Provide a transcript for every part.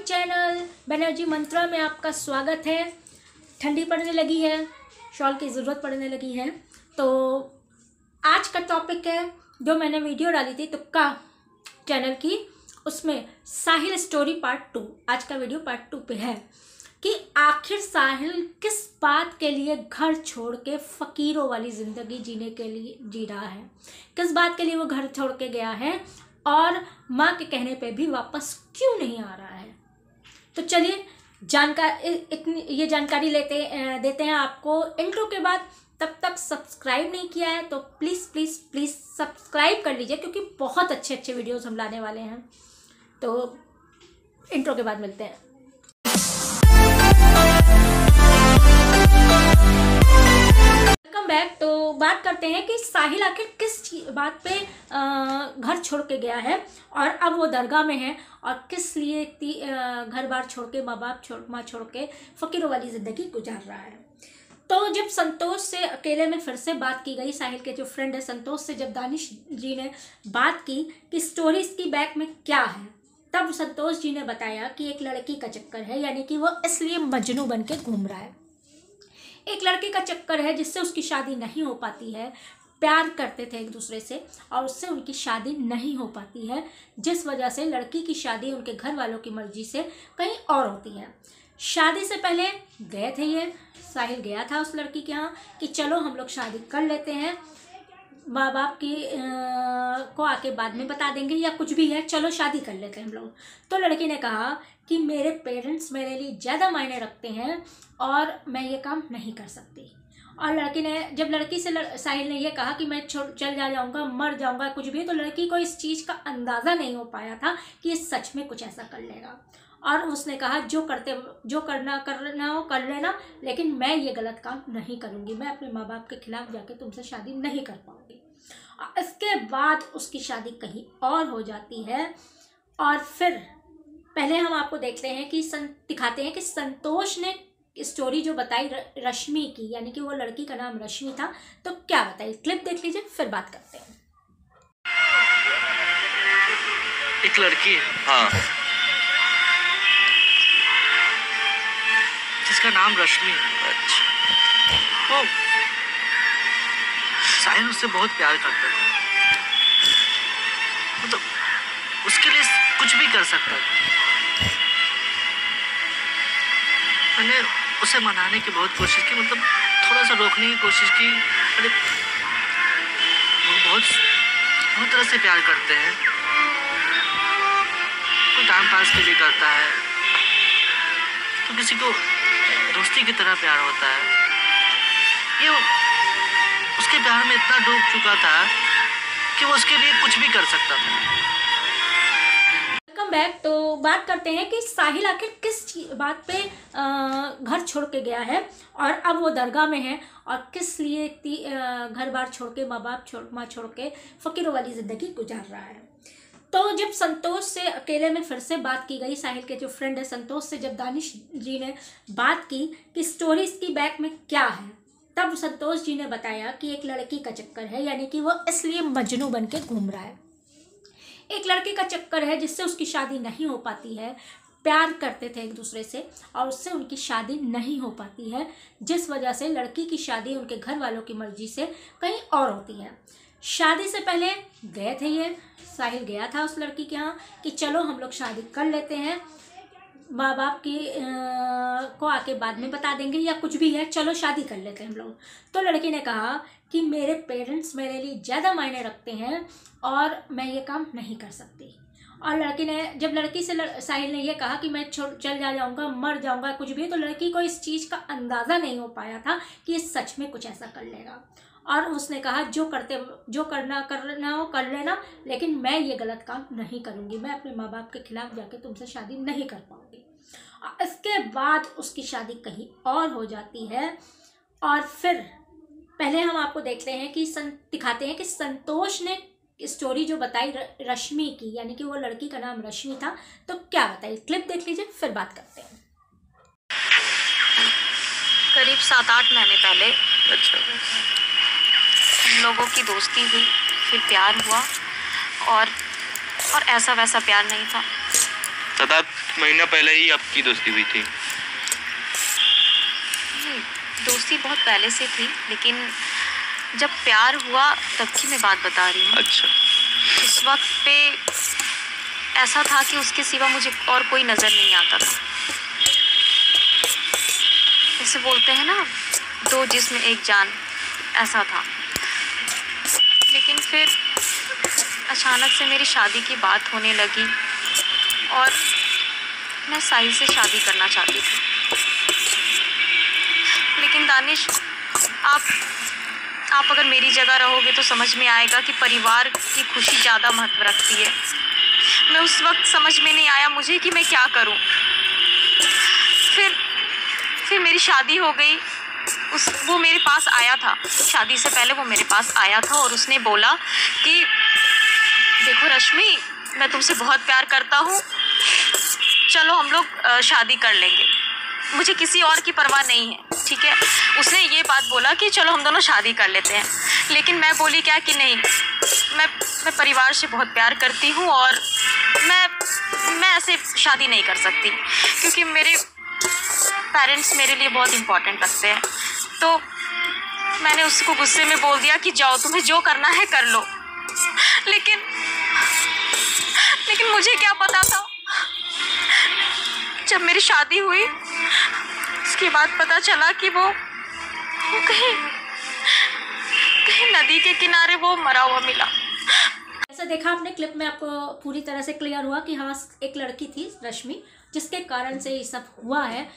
Channel Banerjee मंत्रा में आपका स्वागत है। ठंडी पड़ने लगी है, शॉल की ज़रूरत पड़ने लगी है। तो आज का टॉपिक है जो मैंने वीडियो डाली थी तुक्का चैनल की, उसमें साहिल स्टोरी पार्ट 2। आज का वीडियो पार्ट 2 पे है कि आखिर साहिल किस बात के लिए घर छोड़ के फ़कीरों वाली ज़िंदगी जीने के लिए जी रहा है, किस बात के लिए वो घर छोड़ के गया है और माँ के कहने पे भी वापस क्यों नहीं आ रहा है। तो चलिए ये जानकारी देते हैं आपको इंट्रो के बाद। तब तक सब्सक्राइब नहीं किया है तो प्लीज़ प्लीज़ प्लीज़ सब्सक्राइब कर लीजिए, क्योंकि बहुत अच्छे अच्छे वीडियोस हम लाने वाले हैं। तो इंट्रो के बाद मिलते हैं। Welcome back. तो बात करते हैं कि साहिल आखिर किस बात पे घर छोड़ के गया है और अब वो दरगाह में है, और किस लिए घर बार छोड़ के माँ छोड़ के फ़कीरों वाली ज़िंदगी गुजार रहा है। तो जब संतोष से अकेले में फिर से बात की गई, साहिल के जो फ्रेंड है संतोष से जब दानिश जी ने बात की कि स्टोरी इसकी बैक में क्या है, तब संतोष जी ने बताया कि एक लड़की का चक्कर है, यानी कि वो इसलिए मजनू बन के घूम रहा है। एक लड़के का चक्कर है जिससे उसकी शादी नहीं हो पाती है। प्यार करते थे एक दूसरे से और उससे उनकी शादी नहीं हो पाती है, जिस वजह से लड़की की शादी उनके घर वालों की मर्जी से कहीं और होती है। शादी से पहले गए थे साहिल गया था उस लड़की के यहाँ कि चलो हम लोग शादी कर लेते हैं, माँ बाप की को आके बाद में बता देंगे या कुछ भी है, चलो शादी कर लेते हैं हम लोग। तो लड़की ने कहा कि मेरे पेरेंट्स मेरे लिए ज़्यादा मायने रखते हैं और मैं ये काम नहीं कर सकती। और लड़की ने जब लड़की से साहिल ने ये कहा कि मैं चल जाऊँगा, मर जाऊँगा, कुछ भी, तो लड़की को इस चीज़ का अंदाज़ा नहीं हो पाया था कि ये सच में कुछ ऐसा कर लेगा। और उसने कहा जो करना हो कर लेना, लेकिन मैं ये गलत काम नहीं करूँगी, मैं अपने माँ बाप के खिलाफ जाके तुमसे शादी नहीं कर पाऊँगी। इसके बाद उसकी शादी कहीं और हो जाती है। और फिर पहले हम आपको देखते हैं कि दिखाते हैं कि संतोष ने स्टोरी जो बताई रश्मि की, यानी कि वो लड़की का नाम रश्मि था, तो क्या बताई, क्लिप देख लीजिए फिर बात करते हैं। एक लड़की है, हाँ, जिसका नाम रश्मि है। अच्छा। वो साहिल उससे बहुत प्यार करता था, मतलब उसके लिए कुछ भी कर सकता था। मैंने उसे मनाने की बहुत कोशिश की, मतलब थोड़ा सा रोकने की कोशिश की। अरे वो बहुत तरह से प्यार करते हैं, कोई टाइम पास के लिए करता है, तो किसी को दोस्ती की तरह प्यार होता है। ये उसके प्यार में इतना डूब चुका था कि वो उसके लिए कुछ भी कर सकता था। Welcome back. तो बात करते हैं कि साहिल आखिर किस बात पे घर छोड़ के गया है और अब वो दरगाह में है, और किस लिए घर बार छोड़ के माँ छोड़ के फ़कीरों वाली ज़िंदगी गुजार रहा है। तो जब संतोष से अकेले में फिर से बात की गई, साहिल के जो फ्रेंड है संतोष से जब दानिश जी ने बात की कि स्टोरी इसकी बैक में क्या है, तब संतोष जी ने बताया कि एक लड़की का चक्कर है, यानी कि वो इसलिए मजनू बन के घूम रहा है। एक लड़के का चक्कर है जिससे उसकी शादी नहीं हो पाती है। प्यार करते थे एक दूसरे से और उससे उनकी शादी नहीं हो पाती है, जिस वजह से लड़की की शादी उनके घर वालों की मर्जी से कहीं और होती है। शादी से पहले गए थे साहिल गया था उस लड़की के यहाँ कि चलो हम लोग शादी कर लेते हैं, माँ बाप की को आके बाद में बता देंगे या कुछ भी है, चलो शादी कर लेते हैं हम लोग। तो लड़की ने कहा कि मेरे पेरेंट्स मेरे लिए ज़्यादा मायने रखते हैं और मैं ये काम नहीं कर सकती। और लड़की ने जब लड़की से साहिल ने ये कहा कि मैं चल जाऊँगा, मर जाऊँगा, कुछ भी, तो लड़की को इस चीज़ का अंदाज़ा नहीं हो पाया था कि ये सच में कुछ ऐसा कर लेगा। और उसने कहा जो करना हो कर लेना, लेकिन मैं ये गलत काम नहीं करूँगी, मैं अपने माँ बाप के खिलाफ जाके तुमसे शादी नहीं कर पाऊँगी। इसके बाद उसकी शादी कहीं और हो जाती है। और फिर पहले हम आपको देखते हैं कि दिखाते हैं कि संतोष ने स्टोरी जो बताई रश्मि की, यानी कि वो लड़की का नाम रश्मि था, तो क्या बताई, क्लिप देख लीजिए फिर बात करते हैं। करीब 7-8 महीने पहले अच्छा, हम लोगों की दोस्ती हुई, फिर प्यार हुआ और ऐसा वैसा प्यार नहीं था। 7-8 महीना पहले ही आपकी दोस्ती हुई थी? नहीं, दोस्ती बहुत पहले से थी, लेकिन जब प्यार हुआ तब की मैं बात बता रही हूँ। अच्छा। उस वक्त पे ऐसा था कि उसके सिवा मुझे और कोई नज़र नहीं आता था। जैसे बोलते हैं ना, दो जिस्म एक जान, ऐसा था। लेकिन फिर अचानक से मेरी शादी की बात होने लगी और मैं साहिल से शादी करना चाहती थी। लेकिन दानिश, आप अगर मेरी जगह रहोगे तो समझ में आएगा कि परिवार की खुशी ज़्यादा महत्व रखती है। मैं उस वक्त समझ में नहीं आया मुझे कि मैं क्या करूं। फिर मेरी शादी हो गई। वो मेरे पास आया था, शादी से पहले वो मेरे पास आया था और उसने बोला कि देखो रश्मि, मैं तुमसे बहुत प्यार करता हूँ, चलो हम लोग शादी कर लेंगे, मुझे किसी और की परवाह नहीं है, ठीक है। उसने ये बात बोला कि चलो हम दोनों शादी कर लेते हैं। लेकिन मैं बोली क्या कि नहीं, मैं परिवार से बहुत प्यार करती हूँ और मैं ऐसे शादी नहीं कर सकती, क्योंकि मेरे पेरेंट्स मेरे लिए बहुत इम्पोर्टेंट लगते हैं। तो मैंने उसको गुस्से में बोल दिया कि जाओ, तुम्हें जो करना है कर लो। लेकिन मुझे क्या पता था, जब मेरी शादी हुई उसके बाद पता चला कि वो कहीं नदी के किनारे वो मरा हुआ मिला। ऐसा देखा आपने क्लिप में, आपको पूरी तरह से क्लियर हुआ कि हाँ, एक लड़की थी रश्मि, जिसके कारण से ये सब हुआ है,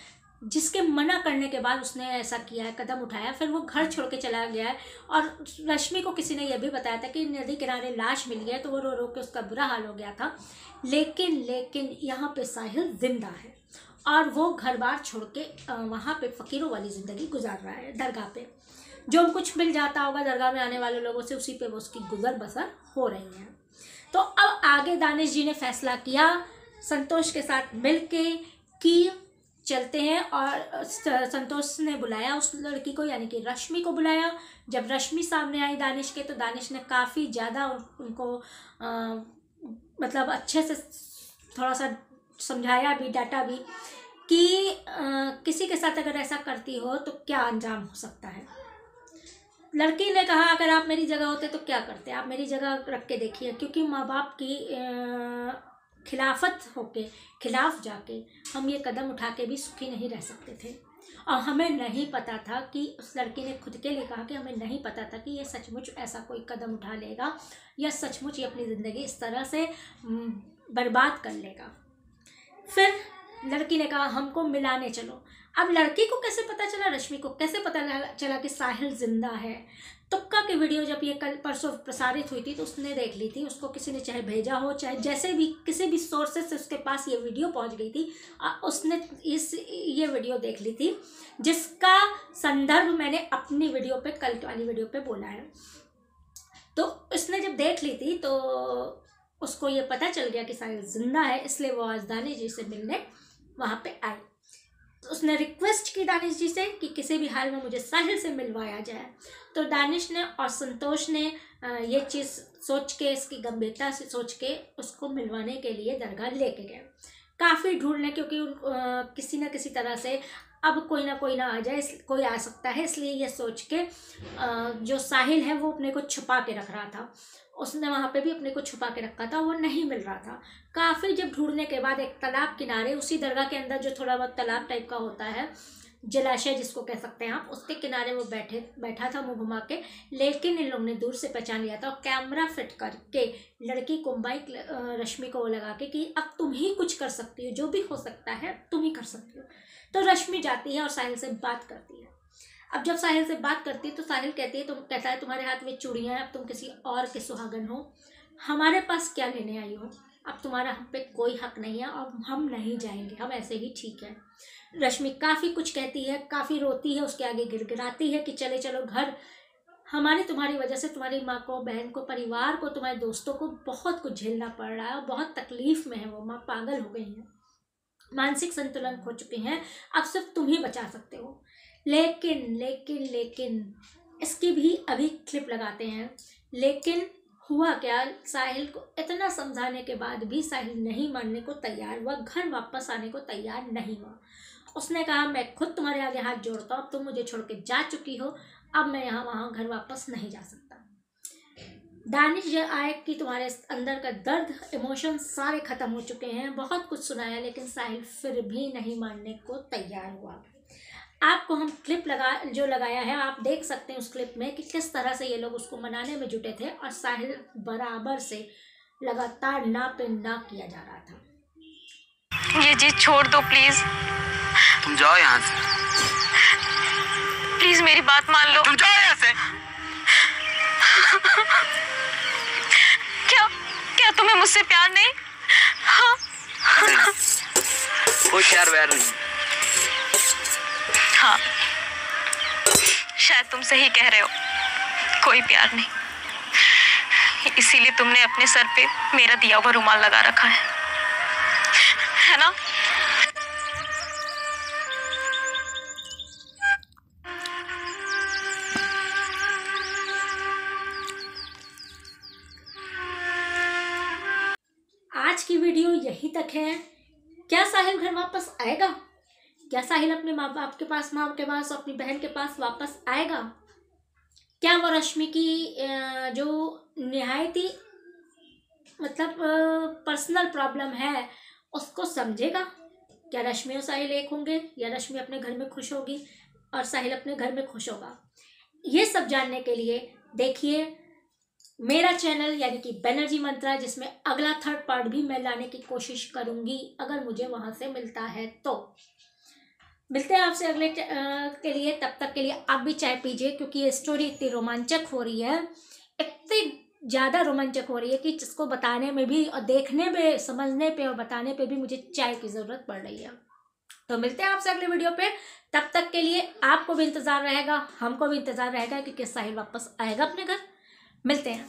जिसके मना करने के बाद उसने ऐसा किया है, कदम उठाया, फिर वो घर छोड़ के चला गया है। और रश्मि को किसी ने यह भी बताया था कि नदी किनारे लाश मिली है, तो वो रो रो के उसका बुरा हाल हो गया था। लेकिन यहाँ पे साहिल जिंदा है और वो घर बार छोड़ के वहाँ पे फ़कीरों वाली ज़िंदगी गुजार रहा है दरगाह पे। जो कुछ मिल जाता होगा दरगाह में आने वाले लोगों से, उसी पे वो उसकी गुजर बसर हो रही है। तो अब आगे दानिश जी ने फैसला किया, संतोष के साथ मिलके कि चलते हैं, और संतोष ने बुलाया उस लड़की को, यानी कि रश्मि को बुलाया। जब रश्मि सामने आई दानिश के, तो दानिश ने काफ़ी ज़्यादा उनको मतलब अच्छे से थोड़ा सा समझाया भी, डांटा भी कि किसी के साथ अगर ऐसा करती हो तो क्या अंजाम हो सकता है। लड़की ने कहा अगर आप मेरी जगह होते तो क्या करते, आप मेरी जगह रख के देखिए, क्योंकि माँ बाप की खिलाफत होके, खिलाफ जाके हम ये कदम उठा के भी सुखी नहीं रह सकते थे। और हमें नहीं पता था कि, उस लड़की ने खुद के लिए कहा कि हमें नहीं पता था कि ये सचमुच ऐसा कोई कदम उठा लेगा या सचमुच ये अपनी ज़िंदगी इस तरह से बर्बाद कर लेगा। फिर लड़की ने कहा हमको मिलाने चलो। अब लड़की को कैसे पता चला, रश्मि को कैसे पता चला कि साहिल जिंदा है? तुक्का की वीडियो जब ये कल परसों प्रसारित हुई थी तो उसने देख ली थी, उसको किसी ने चाहे भेजा हो, चाहे जैसे भी किसी भी सोर्सेज से उसके पास ये वीडियो पहुंच गई थी, उसने ये वीडियो देख ली थी, जिसका संदर्भ मैंने अपनी वीडियो पे, कल वाली वीडियो पे बोला है। तो उसने जब देख ली थी तो उसको ये पता चल गया कि साहिल जिंदा है, इसलिए वो आज दानिश जी से मिलने वहाँ पे आई। तो उसने रिक्वेस्ट की दानिश जी से कि किसी भी हाल में मुझे साहिल से मिलवाया जाए। तो दानिश ने और संतोष ने ये चीज़ सोच के, इसकी गंभीरता से सोच के उसको मिलवाने के लिए दरगाह लेके गए। काफ़ी ढूंढने, क्योंकि किसी न किसी तरह से अब कोई ना आ जाए, कोई आ सकता है, इसलिए ये सोच के जो साहिल है वो अपने को छुपा के रख रहा था। उसने वहाँ पे भी अपने को छुपा के रखा था, वो नहीं मिल रहा था। काफ़ी जब ढूंढने के बाद एक तालाब किनारे, उसी दरगाह के अंदर जो थोड़ा बहुत तालाब टाइप का होता है, जलाशय जिसको कह सकते हैं आप, उसके किनारे वो बैठा था मुँह घुमा के। लेकिन इन लोगों ने दूर से पहचान लिया था और कैमरा फिट करके लड़की को, माइक रश्मि को लगा के कि अब तुम ही कुछ कर सकती हो, जो भी हो सकता है तुम ही कर सकती हो। तो रश्मि जाती है और साहिल से बात करती है। अब जब साहिल से बात करती है तो साहिल कहता है तुम्हारे हाथ में चूड़ियाँ हैं, अब तुम किसी और के सुहागन हो, हमारे पास क्या लेने आई हो, अब तुम्हारा हम पे कोई हक नहीं है और हम नहीं जाएंगे, हम ऐसे ही ठीक है। रश्मि काफ़ी कुछ कहती है, काफ़ी रोती है, उसके आगे गिड़गिड़ाती है कि चले चलो घर, हमारी तुम्हारी वजह से तुम्हारी माँ को, बहन को, परिवार को, तुम्हारे दोस्तों को बहुत कुछ झेलना पड़ रहा है और बहुत तकलीफ में है वो माँ, पागल हो गई हैं, मानसिक संतुलन खो चुके हैं, अब सिर्फ तुम ही बचा सकते हो। लेकिन इसकी भी अभी क्लिप लगाते हैं। लेकिन हुआ क्या, साहिल को इतना समझाने के बाद भी साहिल नहीं मानने को तैयार हुआ, घर वापस आने को तैयार नहीं हुआ। उसने कहा मैं खुद तुम्हारे आगे हाथ जोड़ता हूँ, तुम मुझे छोड़ के जा चुकी हो, अब मैं यहाँ वहाँ घर वापस नहीं जा सकता। दानिश ये आए कि तुम्हारे अंदर का दर्द, इमोशन सारे ख़त्म हो चुके हैं, बहुत कुछ सुनाया, लेकिन साहिल फिर भी नहीं मानने को तैयार हुआ। आपको हम क्लिप लगाया है, आप देख सकते हैं उस क्लिप में कि किस तरह से ये लोग उसको मनाने में जुटे थे और साहिल बराबर से लगातार ना पे ना किया जा रहा था। ये जिद छोड़ दो प्लीज, तुम जाओ यहाँ से, प्लीज मेरी बात मान लो। तुम जाओ यहाँ से। क्या तुम्हें मुझसे प्यार नहीं? हाँ? कोई प्यार व्यार नहीं। हाँ, शायद तुम सही कह रहे हो, कोई प्यार नहीं। इसीलिए तुमने अपने सर पे मेरा दिया हुआ रुमाल लगा रखा है ना? आज की वीडियो यहीं तक है। क्या साहिल घर वापस आएगा? क्या साहिल अपने माँ बाप के पास, माँ के पास, अपनी बहन के पास वापस आएगा? क्या वो रश्मि की जो निहायती मतलब पर्सनल प्रॉब्लम है उसको समझेगा? क्या रश्मि और साहिल एक होंगे, या रश्मि अपने घर में खुश होगी और साहिल अपने घर में खुश होगा? ये सब जानने के लिए देखिए मेरा चैनल यानी कि बैनर्जी मंत्रा, जिसमें अगला 3rd पार्ट भी मैं लाने की कोशिश करूँगी अगर मुझे वहाँ से मिलता है तो। मिलते हैं आपसे अगले के लिए, तब तक के लिए आप भी चाय पीजिए, क्योंकि ये स्टोरी इतनी रोमांचक हो रही है, इतनी ज़्यादा रोमांचक हो रही है कि जिसको बताने में भी और देखने पे, समझने पे और बताने पे भी मुझे चाय की ज़रूरत पड़ रही है। तो मिलते हैं आपसे अगले वीडियो पे, तब तक के लिए आपको भी इंतज़ार रहेगा, हमको भी इंतज़ार रहेगा कि किस साहिल वापस आएगा अपने घर। मिलते हैं।